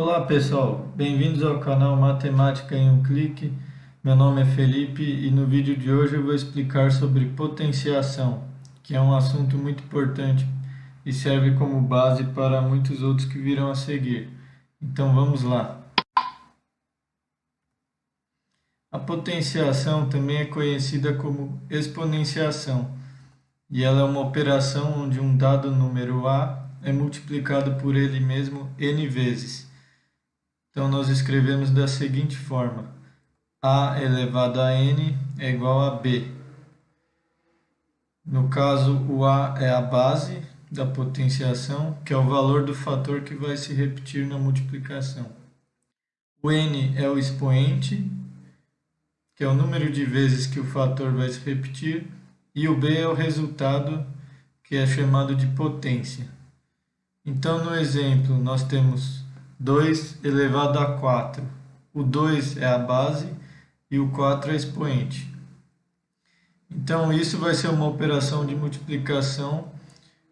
Olá pessoal, bem-vindos ao canal Matemática em um Clique. Meu nome é Felipe e no vídeo de hoje eu vou explicar sobre potenciação, que é um assunto muito importante e serve como base para muitos outros que virão a seguir. Então vamos lá. A potenciação também é conhecida como exponenciação e ela é uma operação onde um dado número A é multiplicado por ele mesmo n vezes. Então, nós escrevemos da seguinte forma: a elevado a n é igual a b. No caso, o a é a base da potenciação, que é o valor do fator que vai se repetir na multiplicação. O n é o expoente, que é o número de vezes que o fator vai se repetir, e o b é o resultado, que é chamado de potência. Então, no exemplo, nós temos 2 elevado a 4. O 2 é a base e o 4 é expoente. Então, isso vai ser uma operação de multiplicação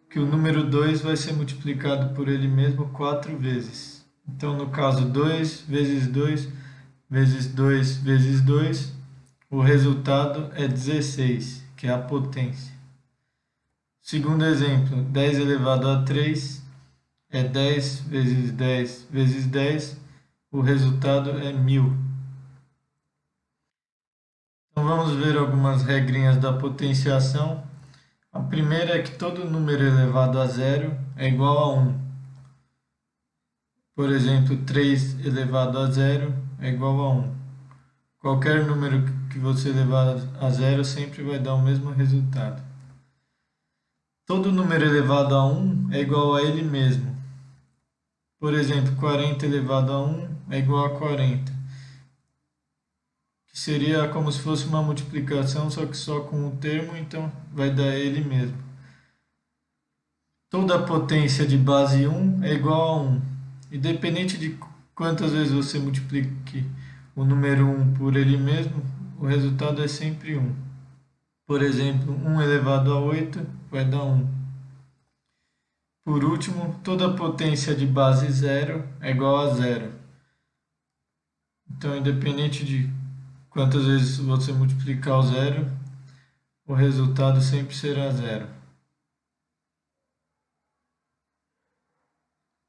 que o número 2 vai ser multiplicado por ele mesmo 4 vezes. Então, no caso, 2 vezes 2 vezes 2 vezes 2, o resultado é 16, que é a potência. Segundo exemplo, 10 elevado a 3 é 10 vezes 10 vezes 10, o resultado é 1000. Então vamos ver algumas regrinhas da potenciação. A primeira é que todo número elevado a zero é igual a 1. Por exemplo, 3 elevado a zero é igual a 1. Qualquer número que você levar a zero sempre vai dar o mesmo resultado. Todo número elevado a 1 é igual a ele mesmo. Por exemplo, 40 elevado a 1 é igual a 40, que seria como se fosse uma multiplicação, só que só com o termo, então vai dar ele mesmo. Toda potência de base 1 é igual a 1, independente de quantas vezes você multiplique o número 1 por ele mesmo, o resultado é sempre 1. Por exemplo, 1 elevado a 8 vai dar 1. Por último, toda potência de base 0 é igual a 0. Então, independente de quantas vezes você multiplicar o zero, o resultado sempre será 0.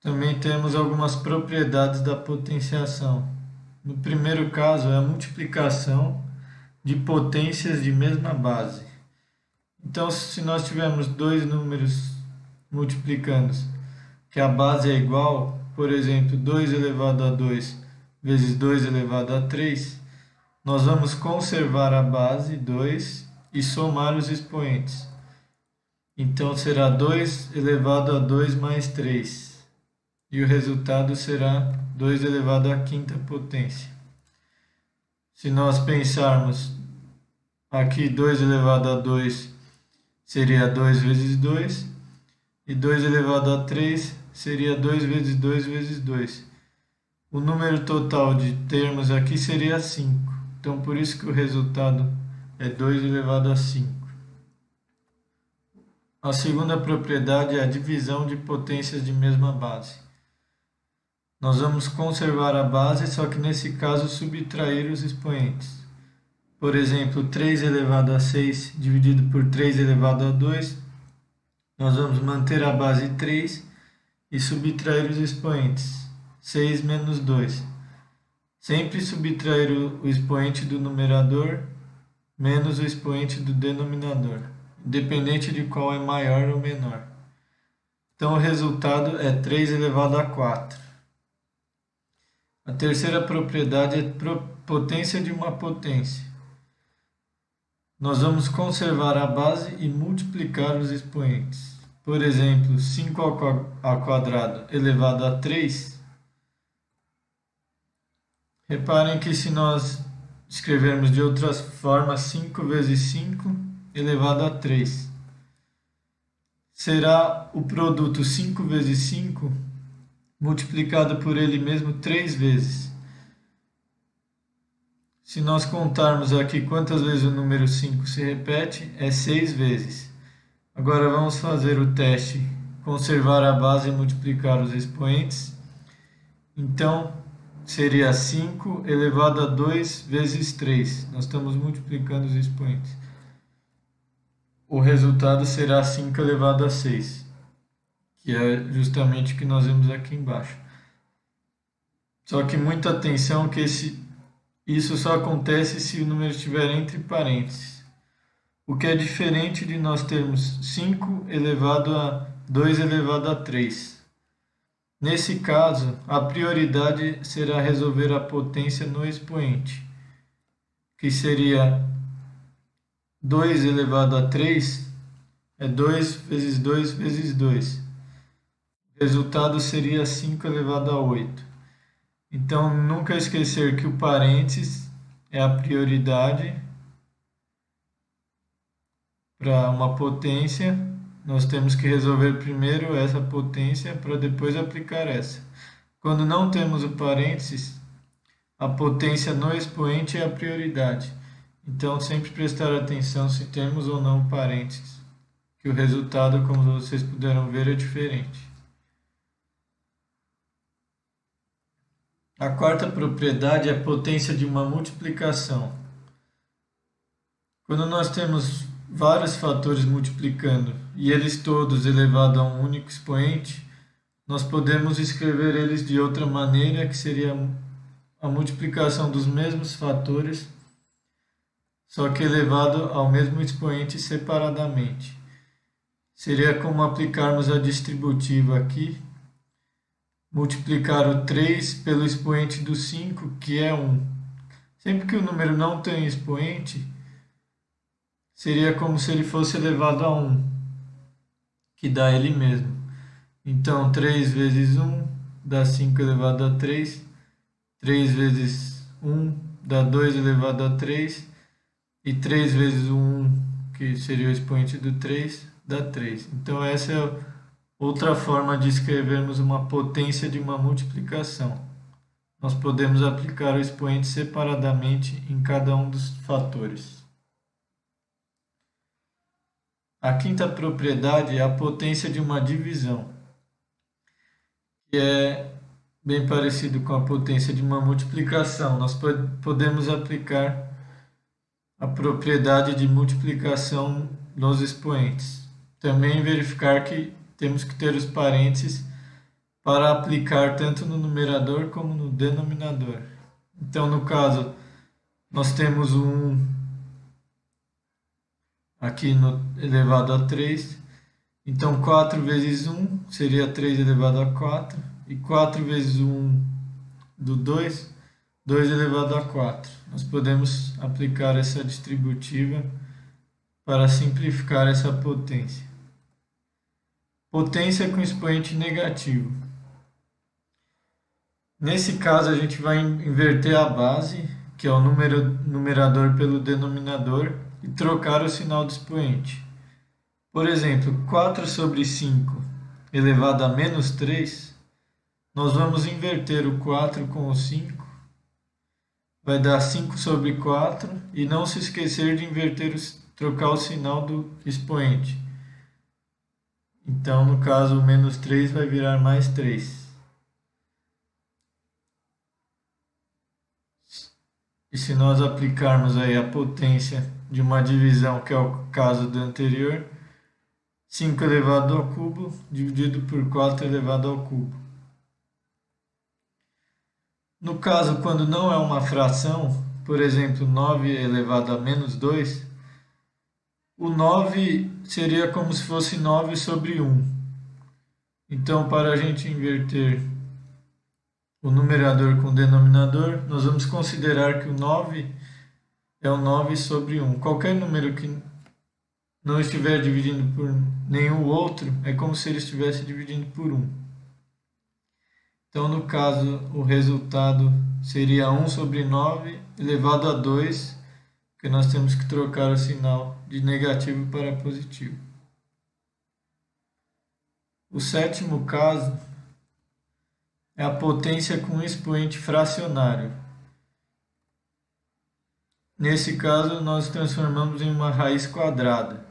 Também temos algumas propriedades da potenciação. No primeiro caso, é a multiplicação de potências de mesma base. Então, se nós tivermos dois números multiplicando, que a base é igual, por exemplo, 2 elevado a 2 vezes 2 elevado a 3, nós vamos conservar a base 2 e somar os expoentes. Então, será 2 elevado a 2 mais 3. E o resultado será 2 elevado à quinta potência. Se nós pensarmos aqui, 2 elevado a 2 seria 2 vezes 2. E 2 elevado a 3 seria 2 vezes 2 vezes 2. O número total de termos aqui seria 5. Então, por isso que o resultado é 2 elevado a 5. A segunda propriedade é a divisão de potências de mesma base. Nós vamos conservar a base, só que nesse caso subtrair os expoentes. Por exemplo, 3 elevado a 6 dividido por 3 elevado a 2, nós vamos manter a base 3 e subtrair os expoentes. 6 menos 2. Sempre subtrair o expoente do numerador menos o expoente do denominador, independente de qual é maior ou menor. Então o resultado é 3 elevado a 4. A terceira propriedade é potência de uma potência. Nós vamos conservar a base e multiplicar os expoentes. Por exemplo, 5 ao quadrado elevado a 3. Reparem que se nós escrevermos de outras formas, 5 vezes 5 elevado a 3. Será o produto 5 vezes 5 multiplicado por ele mesmo 3 vezes. Se nós contarmos aqui quantas vezes o número 5 se repete, é 6 vezes. Agora vamos fazer o teste, conservar a base e multiplicar os expoentes. Então, seria 5 elevado a 2 vezes 3. Nós estamos multiplicando os expoentes. O resultado será 5 elevado a 6, que é justamente o que nós vemos aqui embaixo. Só que muita atenção que isso só acontece se o número estiver entre parênteses. O que é diferente de nós termos 5 elevado a 2 elevado a 3. Nesse caso, a prioridade será resolver a potência no expoente, que seria 2 elevado a 3 é 2 vezes 2 vezes 2. O resultado seria 5 elevado a 8. Então, nunca esquecer que o parênteses é a prioridade para uma potência. Nós temos que resolver primeiro essa potência para depois aplicar essa. Quando não temos o parênteses, a potência no expoente é a prioridade. Então, sempre prestar atenção se temos ou não parênteses, que o resultado, como vocês puderam ver, é diferente. A quarta propriedade é a potência de uma multiplicação. Quando nós temos vários fatores multiplicando e eles todos elevados a um único expoente, nós podemos escrever eles de outra maneira, que seria a multiplicação dos mesmos fatores, só que elevado ao mesmo expoente separadamente. Seria como aplicarmos a distributiva aqui, multiplicar o 3 pelo expoente do 5, que é 1. Sempre que o número não tem expoente, seria como se ele fosse elevado a 1, que dá ele mesmo. Então, 3 vezes 1 dá 5 elevado a 3. 3 vezes 1 dá 2 elevado a 3. E 3 vezes 1, que seria o expoente do 3, dá 3. Então, essa é outra forma de escrevermos uma potência de uma multiplicação. Nós podemos aplicar o expoente separadamente em cada um dos fatores. A quinta propriedade é a potência de uma divisão, que é bem parecido com a potência de uma multiplicação. Nós podemos aplicar a propriedade de multiplicação nos expoentes. Também verificar que temos que ter os parênteses para aplicar tanto no numerador como no denominador. Então, no caso, nós temos um aqui no elevado a 3. Então, 4 vezes 1 seria 3 elevado a 4. E 4 vezes 1 do 2, 2 elevado a 4. Nós podemos aplicar essa distributiva para simplificar essa potência. Potência com expoente negativo. Nesse caso, a gente vai inverter a base, que é o numerador pelo denominador, e trocar o sinal do expoente. Por exemplo, 4 sobre 5 elevado a menos 3, nós vamos inverter o 4 com o 5, vai dar 5 sobre 4, e não se esquecer de trocar o sinal do expoente. Então, no caso, o menos 3 vai virar mais 3. E se nós aplicarmos aí a potência de uma divisão, que é o caso do anterior, 5 elevado ao cubo dividido por 4 elevado ao cubo. No caso, quando não é uma fração, por exemplo, 9 elevado a menos 2, o 9 seria como se fosse 9 sobre 1. Então, para a gente inverter o numerador com o denominador, nós vamos considerar que o 9 é o 9 sobre 1. Qualquer número que não estiver dividindo por nenhum outro, é como se ele estivesse dividindo por 1. Então, no caso, o resultado seria 1 sobre 9 elevado a 2, porque nós temos que trocar o sinal de negativo para positivo. O sétimo caso é a potência com expoente fracionário. Nesse caso, nós transformamos em uma raiz quadrada,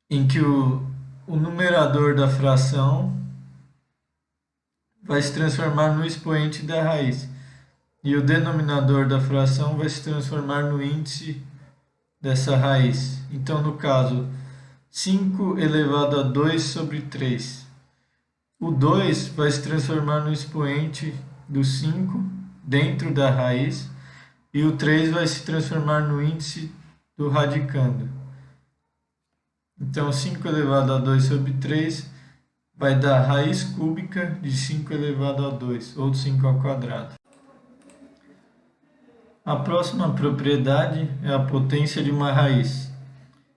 em que o numerador da fração vai se transformar no expoente da raiz. E o denominador da fração vai se transformar no índice dessa raiz. Então, no caso, 5 elevado a 2 sobre 3. O 2 vai se transformar no expoente do 5 dentro da raiz. E o 3 vai se transformar no índice do radicando. Então, 5 elevado a 2 sobre 3 vai dar raiz cúbica de 5 elevado a 2, ou 5 ao quadrado. A próxima propriedade é a potência de uma raiz.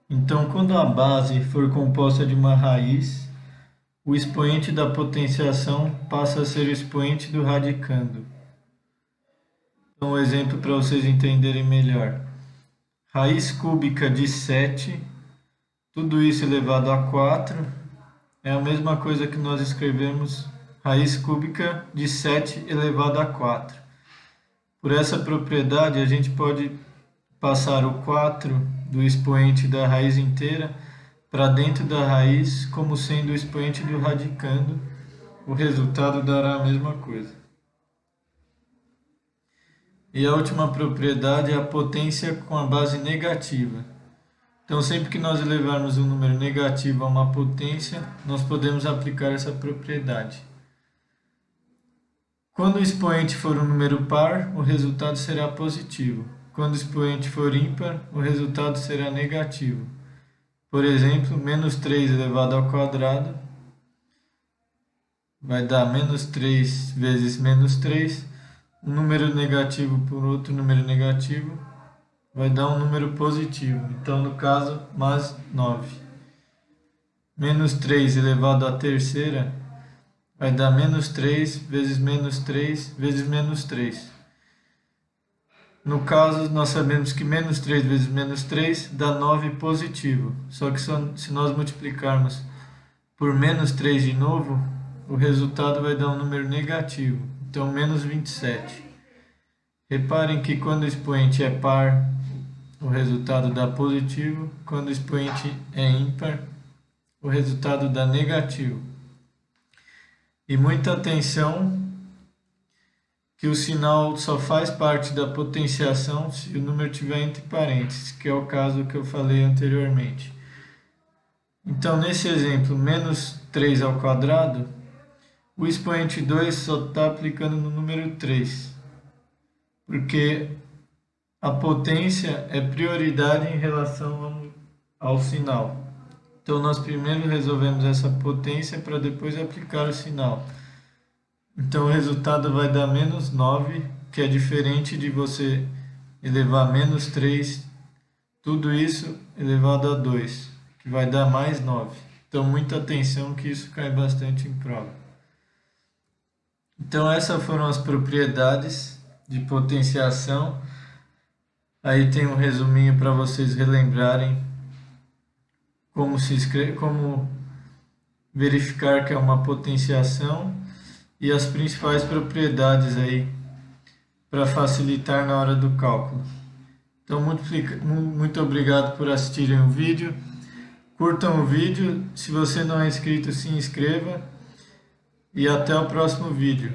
Então, quando a base for composta de uma raiz, o expoente da potenciação passa a ser o expoente do radicando. Então, um exemplo para vocês entenderem melhor. Raiz cúbica de 7, tudo isso elevado a 4, é a mesma coisa que nós escrevemos raiz cúbica de 7 elevado a 4. Por essa propriedade, a gente pode passar o 4 do expoente da raiz inteira para dentro da raiz como sendo o expoente do radicando. O resultado dará a mesma coisa. E a última propriedade é a potência com a base negativa. Então, sempre que nós elevarmos um número negativo a uma potência, nós podemos aplicar essa propriedade. Quando o expoente for um número par, o resultado será positivo. Quando o expoente for ímpar, o resultado será negativo. Por exemplo, menos 3 elevado ao quadrado vai dar menos 3 vezes menos 3. Um número negativo por outro número negativo vai dar um número positivo. Então, no caso, mais 9. Menos 3 elevado à terceira vai dar menos 3 vezes menos 3 vezes menos 3. No caso, nós sabemos que menos 3 vezes menos 3 dá 9 positivo. Só que se nós multiplicarmos por menos 3 de novo, o resultado vai dar um número negativo. Então, menos 27. Reparem que quando o expoente é par, o resultado dá positivo. Quando o expoente é ímpar, o resultado dá negativo. E muita atenção que o sinal só faz parte da potenciação se o número estiver entre parênteses, que é o caso que eu falei anteriormente. Então, nesse exemplo, menos 3 ao quadrado, o expoente 2 só está aplicando no número 3, porque a potência é prioridade em relação ao sinal. Então, nós primeiro resolvemos essa potência para depois aplicar o sinal. Então, o resultado vai dar menos 9, que é diferente de você elevar menos 3, tudo isso elevado a 2, que vai dar mais 9. Então, muita atenção que isso cai bastante em prova. Então, essas foram as propriedades de potenciação. Aí tem um resuminho para vocês relembrarem como verificar que é uma potenciação e as principais propriedades aí para facilitar na hora do cálculo. Então, muito obrigado por assistirem o vídeo. Curtam o vídeo. Se você não é inscrito, se inscreva. E até o próximo vídeo.